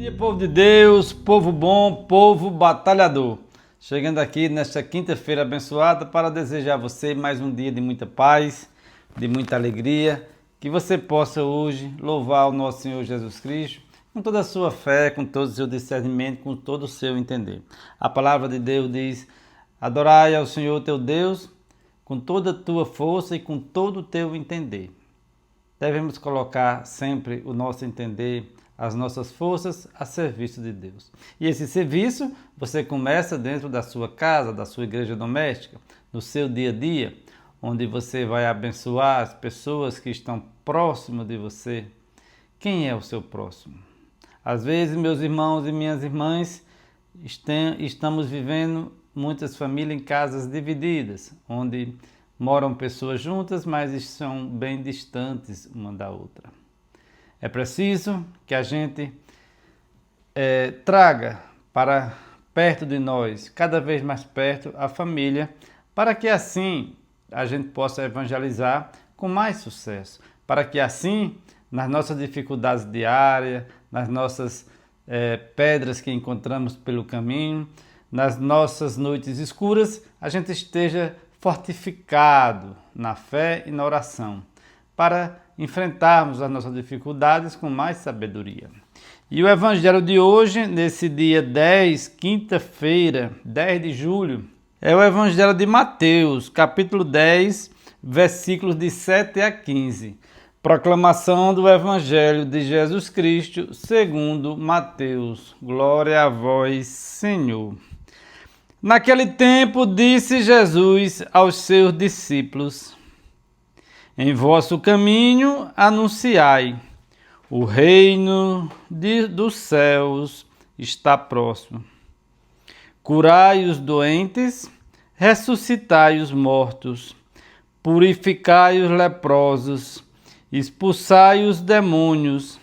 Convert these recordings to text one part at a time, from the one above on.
Dia, povo de Deus, povo bom, povo batalhador. Chegando aqui nesta quinta-feira abençoada para desejar a você mais um dia de muita paz, de muita alegria, que você possa hoje louvar o nosso Senhor Jesus Cristo com toda a sua fé, com todo o seu discernimento, com todo o seu entender. A palavra de Deus diz: adorai ao Senhor teu Deus com toda a tua força e com todo o teu entender. Devemos colocar sempre o nosso entender, as nossas forças a serviço de Deus. E esse serviço você começa dentro da sua casa, da sua igreja doméstica, no seu dia a dia, onde você vai abençoar as pessoas que estão próximas de você. Quem é o seu próximo? Às vezes, meus irmãos e minhas irmãs, estamos vivendo muitas famílias em casas divididas, onde moram pessoas juntas, mas são bem distantes uma da outra. É preciso que a gente traga para perto de nós, cada vez mais perto, a família, para que assim a gente possa evangelizar com mais sucesso, para que assim, nas nossas dificuldades diárias, nas nossas pedras que encontramos pelo caminho, nas nossas noites escuras, a gente esteja fortificado na fé e na oração, para enfrentarmos as nossas dificuldades com mais sabedoria. E o evangelho de hoje, nesse dia 10, quinta-feira, 10 de julho, é o evangelho de Mateus, capítulo 10, versículos de 7 a 15. Proclamação do evangelho de Jesus Cristo, segundo Mateus. Glória a vós, Senhor. Naquele tempo disse Jesus aos seus discípulos: em vosso caminho anunciai, o reino dos céus está próximo. Curai os doentes, ressuscitai os mortos, purificai os leprosos, expulsai os demônios.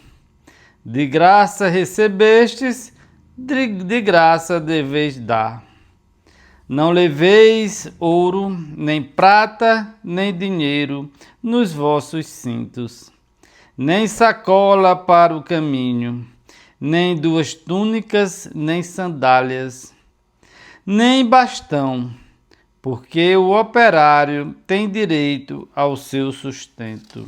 De graça recebestes, de graça deveis dar. Não leveis ouro, nem prata, nem dinheiro nos vossos cintos, nem sacola para o caminho, nem duas túnicas, nem sandálias, nem bastão, porque o operário tem direito ao seu sustento.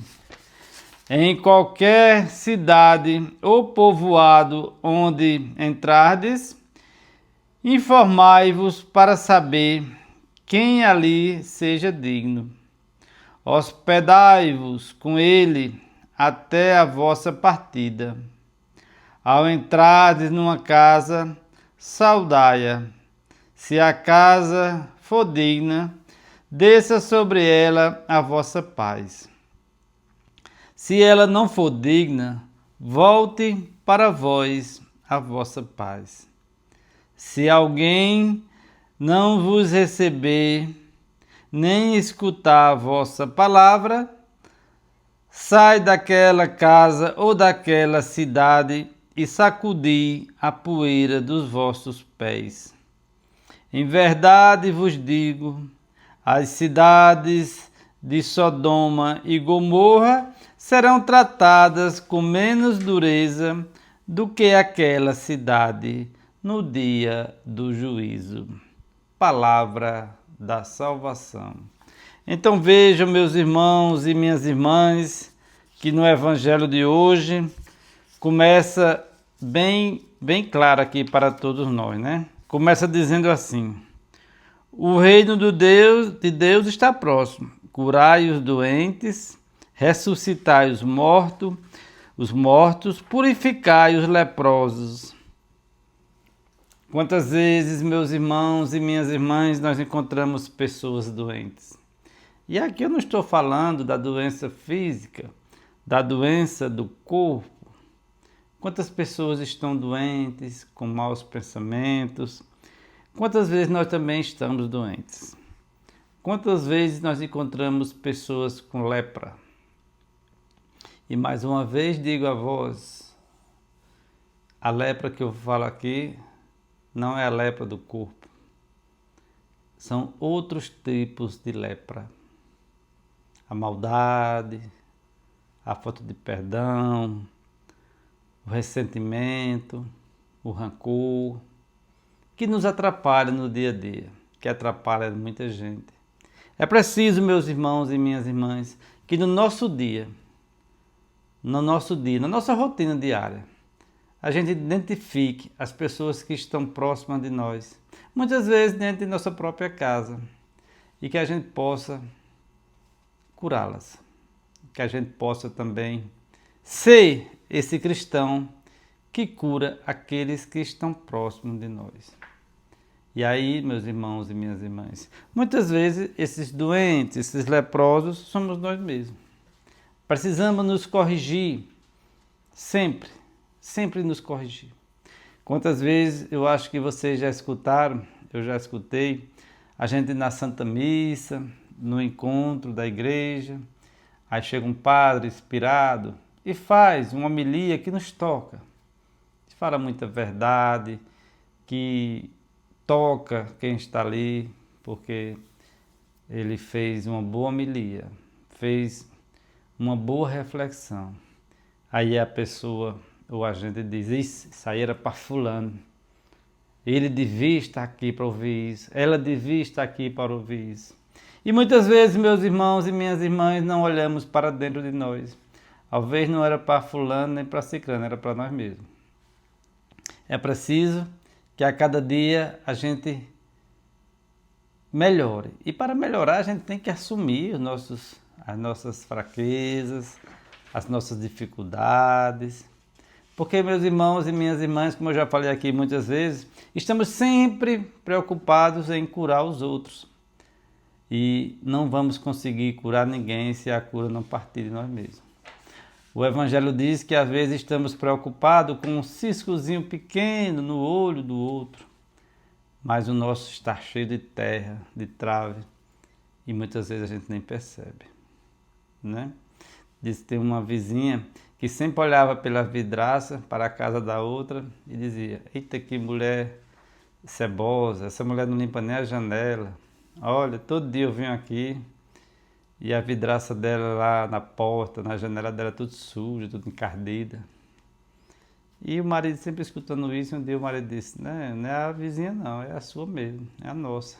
Em qualquer cidade ou povoado onde entrardes, informai-vos para saber quem ali seja digno. Hospedai-vos com ele até a vossa partida. Ao entrardes numa casa, saudai-a. Se a casa for digna, desça sobre ela a vossa paz. Se ela não for digna, volte para vós a vossa paz. Se alguém não vos receber, nem escutar a vossa palavra, sai daquela casa ou daquela cidade e sacudi a poeira dos vossos pés. Em verdade vos digo, as cidades de Sodoma e Gomorra serão tratadas com menos dureza do que aquela cidade no dia do juízo. Palavra da salvação. Então vejam, meus irmãos e minhas irmãs, que no evangelho de hoje começa bem claro aqui para todos nós, né? Começa dizendo assim: o reino de Deus está próximo. Curai os doentes, ressuscitai os mortos, purificai os leprosos. Quantas vezes, meus irmãos e minhas irmãs, nós encontramos pessoas doentes? E aqui eu não estou falando da doença física, da doença do corpo. Quantas pessoas estão doentes, com maus pensamentos? Quantas vezes nós também estamos doentes? Quantas vezes nós encontramos pessoas com lepra? E mais uma vez digo a vós, a lepra que eu falo aqui não é a lepra do corpo. São outros tipos de lepra. A maldade, a falta de perdão, o ressentimento, o rancor, que nos atrapalha no dia a dia, que atrapalha muita gente. É preciso, meus irmãos e minhas irmãs, que no nosso dia, na nossa rotina diária, a gente identifique as pessoas que estão próximas de nós, muitas vezes dentro de nossa própria casa, e que a gente possa curá-las, que a gente possa também ser esse cristão que cura aqueles que estão próximos de nós. E aí, meus irmãos e minhas irmãs, muitas vezes esses doentes, esses leprosos, somos nós mesmos. Precisamos nos corrigir sempre, sempre nos corrigir. Quantas vezes eu acho que vocês já escutaram, eu já escutei, a gente na Santa Missa, no encontro da igreja, aí chega um padre inspirado e faz uma homilia que nos toca, que fala muita verdade, que toca quem está ali, porque ele fez uma boa homilia, fez uma boa reflexão. Aí a pessoa, ou a gente diz, isso aí era para fulano. Ele devia estar aqui para ouvir isso, ela devia estar aqui para ouvir isso. E muitas vezes, meus irmãos e minhas irmãs, não olhamos para dentro de nós. Talvez não era para fulano nem para ciclano, era para nós mesmos. É preciso que a cada dia a gente melhore. E para melhorar a gente tem que assumir as nossas fraquezas, as nossas dificuldades. Porque, meus irmãos e minhas irmãs, como eu já falei aqui muitas vezes, estamos sempre preocupados em curar os outros. E não vamos conseguir curar ninguém se a cura não partir de nós mesmos. O Evangelho diz que às vezes estamos preocupados com um ciscozinho pequeno no olho do outro, mas o nosso está cheio de terra, de trave, e muitas vezes a gente nem percebe, né? Diz que tem uma vizinha que sempre olhava pela vidraça para a casa da outra e dizia: eita, que mulher cebosa, essa mulher não limpa nem a janela. Olha, todo dia eu venho aqui e a vidraça dela lá na porta, na janela dela, tudo suja, tudo encardida. E o marido sempre escutando isso, um dia o marido disse: não é a vizinha não, é a sua mesmo, é a nossa.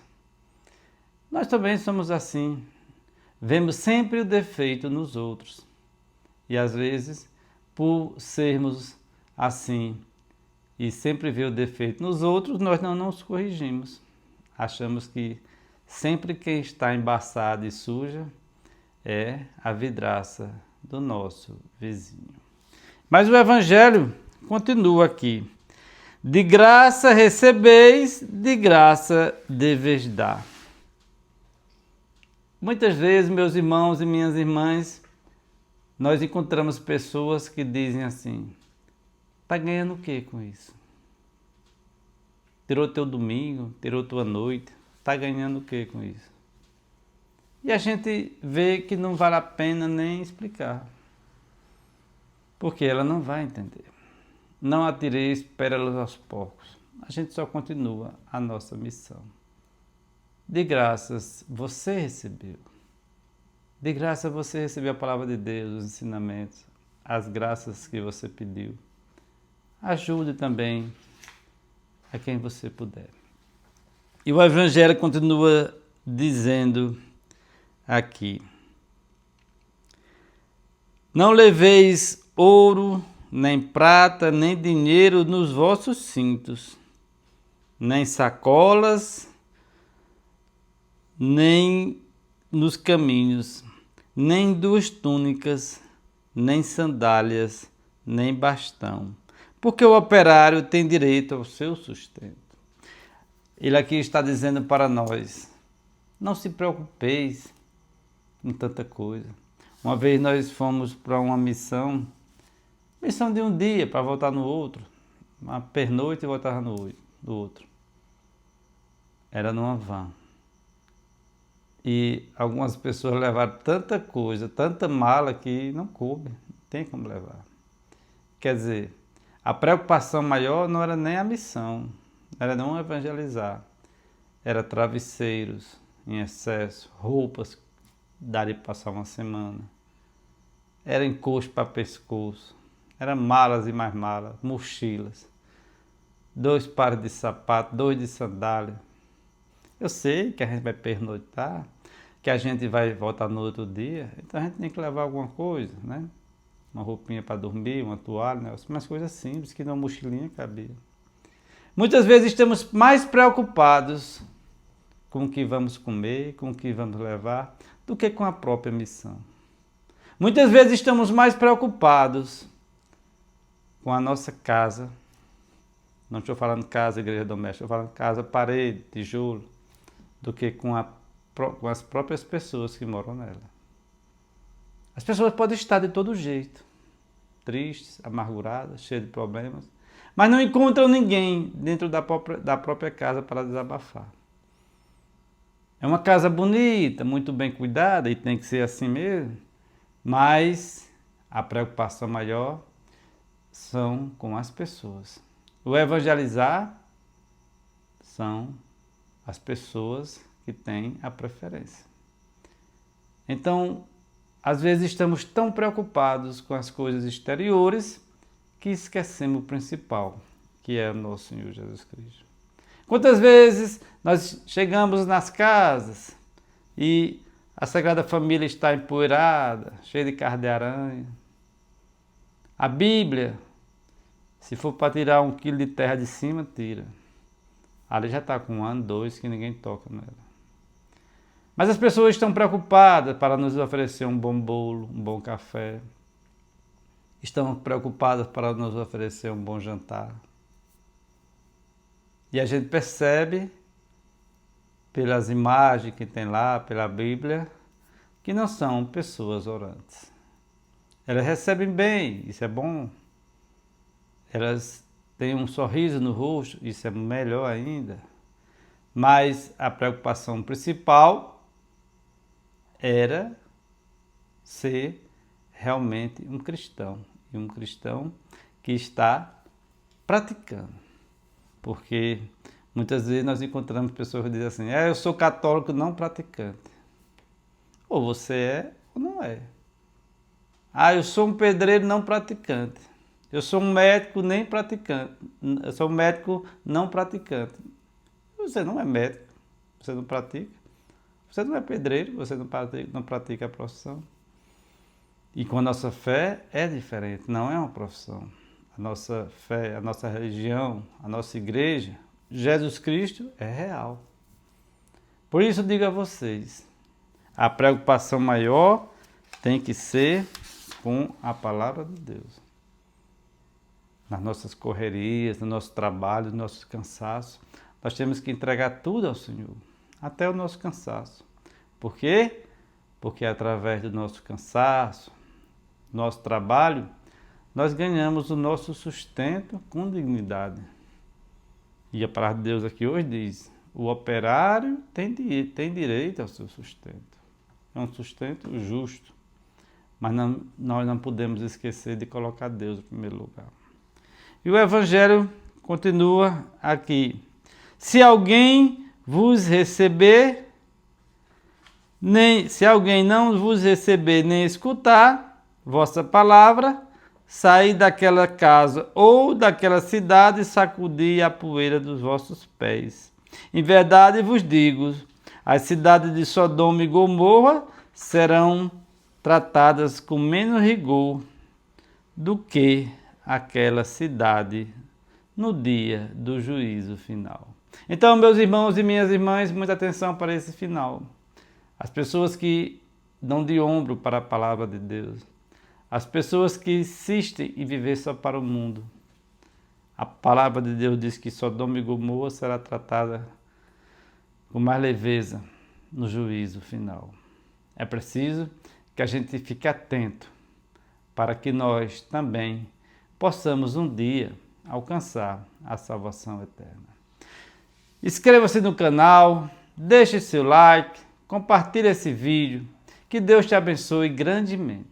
Nós também somos assim, vemos sempre o defeito nos outros. E às vezes, por sermos assim e sempre ver o defeito nos outros, nós não nos corrigimos. Achamos que sempre quem está embaçado e suja é a vidraça do nosso vizinho. Mas o Evangelho continua aqui. De graça recebeis, de graça deveis dar. Muitas vezes, meus irmãos e minhas irmãs, nós encontramos pessoas que dizem assim: está ganhando o que com isso? Tirou teu domingo, tirou tua noite, está ganhando o que com isso? E a gente vê que não vale a pena nem explicar, porque ela não vai entender. Não atireis pérolas aos porcos. A gente só continua a nossa missão. De graças você recebeu. De graça você recebeu a palavra de Deus, os ensinamentos, as graças que você pediu. Ajude também a quem você puder. E o Evangelho continua dizendo aqui: não leveis ouro, nem prata, nem dinheiro nos vossos cintos, nem sacolas, nem nos caminhos, nem duas túnicas, nem sandálias, nem bastão, porque o operário tem direito ao seu sustento. Ele aqui está dizendo para nós: não se preocupeis com tanta coisa. Uma vez nós fomos para uma missão de um dia para voltar no outro, uma pernoite e voltava no outro. Era numa van. E algumas pessoas levaram tanta coisa, tanta mala que não coube, não tem como levar. Quer dizer, a preocupação maior não era nem a missão, era não evangelizar. Era travesseiros em excesso, roupas que daria para passar uma semana. Era encosto para pescoço, era malas e mais malas, mochilas. 2 pares de sapato, 2 de sandália. Eu sei que a gente vai pernoitar, que a gente vai voltar no outro dia, então a gente tem que levar alguma coisa, né? Uma roupinha para dormir, uma toalha, né? Umas coisas simples que na mochilinha cabia. Muitas vezes estamos mais preocupados com o que vamos comer, com o que vamos levar, do que com a própria missão. Muitas vezes estamos mais preocupados com a nossa casa. Não estou falando casa, igreja doméstica, estou falando casa, parede, tijolo, do que com as próprias pessoas que moram nela. As pessoas podem estar de todo jeito, tristes, amarguradas, cheias de problemas, mas não encontram ninguém dentro da própria casa para desabafar. É uma casa bonita, muito bem cuidada, e tem que ser assim mesmo, mas a preocupação maior são com as pessoas. O evangelizar são as pessoas que têm a preferência. Então, às vezes estamos tão preocupados com as coisas exteriores que esquecemos o principal, que é o nosso Senhor Jesus Cristo. Quantas vezes nós chegamos nas casas e a Sagrada Família está empoeirada, cheia de carne de aranha. A Bíblia, se for para tirar 1 quilo de terra de cima, tira. Ali já está com 1 ano, 2, que ninguém toca nela. Mas as pessoas estão preocupadas para nos oferecer um bom bolo, um bom café. Estão preocupadas para nos oferecer um bom jantar. E a gente percebe, pelas imagens que tem lá, pela Bíblia, que não são pessoas orantes. Elas recebem bem, isso é bom. Elas têm um sorriso no rosto, isso é melhor ainda. Mas a preocupação principal era ser realmente um cristão. E um cristão que está praticando. Porque muitas vezes nós encontramos pessoas que dizem assim, eu sou católico não praticante. Ou você é ou não é. Eu sou um pedreiro não praticante. Eu sou um médico nem praticante. Eu sou um médico não praticante. Você não é médico, você não pratica. Você não é pedreiro, você não pratica a profissão. E com a nossa fé é diferente, não é uma profissão. A nossa fé, a nossa religião, a nossa igreja, Jesus Cristo é real. Por isso digo a vocês, a preocupação maior tem que ser com a palavra de Deus. Nas nossas correrias, no nosso trabalho, no nosso cansaço, nós temos que entregar tudo ao Senhor, até o nosso cansaço. Por quê? Porque através do nosso cansaço, nosso trabalho, nós ganhamos o nosso sustento com dignidade. E a palavra de Deus aqui hoje diz, o operário tem direito ao seu sustento. É um sustento justo. Mas nós não podemos esquecer de colocar Deus em primeiro lugar. E o Evangelho continua aqui. Se alguém vos receber, se alguém não vos receber nem escutar vossa palavra, saí daquela casa ou daquela cidade e sacudi a poeira dos vossos pés. Em verdade vos digo, as cidades de Sodoma e Gomorra serão tratadas com menos rigor do que aquela cidade no dia do juízo final. Então, meus irmãos e minhas irmãs, muita atenção para esse final. As pessoas que dão de ombro para a palavra de Deus, as pessoas que insistem em viver só para o mundo. A palavra de Deus diz que Sodoma e Gomorra será tratada com mais leveza no juízo final. É preciso que a gente fique atento para que nós também possamos um dia alcançar a salvação eterna. Inscreva-se no canal, deixe seu like, compartilhe esse vídeo, que Deus te abençoe grandemente.